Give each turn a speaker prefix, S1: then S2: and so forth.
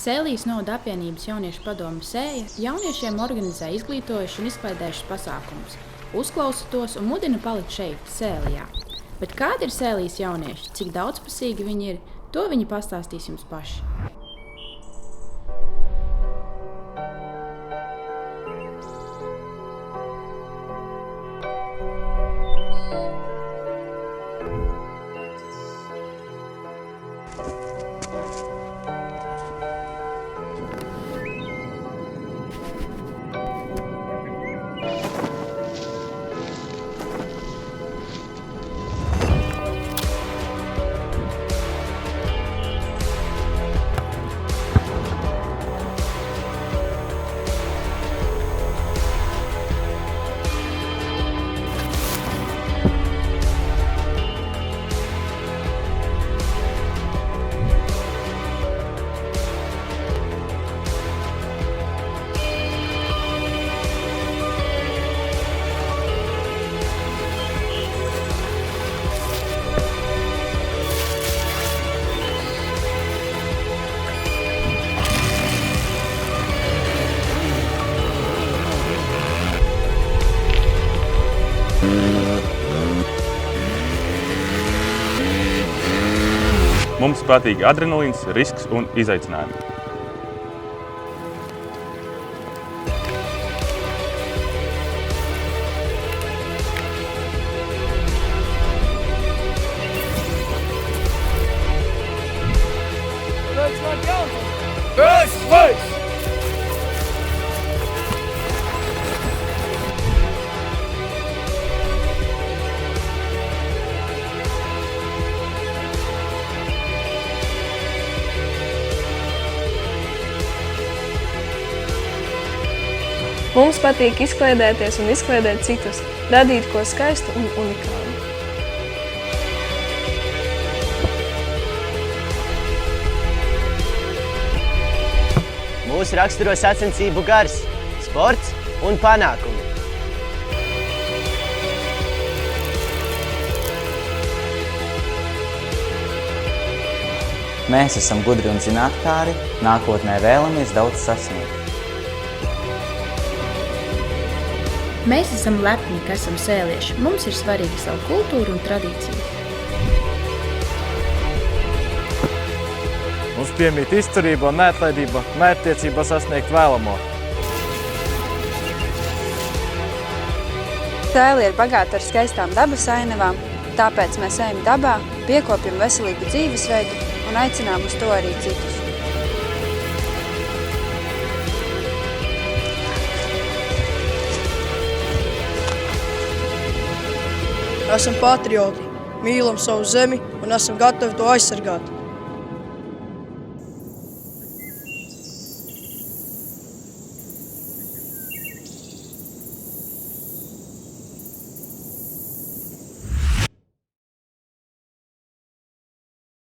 S1: Sēlijas novada apvienības jauniešu padome Sēja jauniešiem organizē izglītojuši un izklaidējušas pasākumus, uzklausa tos un mudina palikt šeit, Sēlijā. Bet kādi ir Sēlijas jaunieši, cik daudzpusīgi viņi ir, to viņi pastāstīs jums paši.
S2: Mums patīk adrenalīns, risks un izaicinājumi.
S3: Mums patīk izklaidēties un izklaidēt citus, radīt ko skaistu un unikālu.
S4: Mūs raksturo sacensību gars, sports un panākumi.
S5: Mēs esam gudri un zinātkāri, nākotnē vēlamies daudz sasniegt.
S1: Mēs esam lepni, ka esam sēlieši. Mums ir svarīga savu kultūru un tradīcijas.
S6: Mums piemīt izturība un neatlaidība, mērķtiecība sasniegt vēlamo.
S7: Sēlija ir bagāta ar skaistām dabas ainavām, tāpēc mēs ejam dabā, piekopjam veselīgu dzīvesveidu un aicinām uz to arī citus.
S8: Esam patrioti, mīlam savu zemi un esam gatavi to aizsargāt.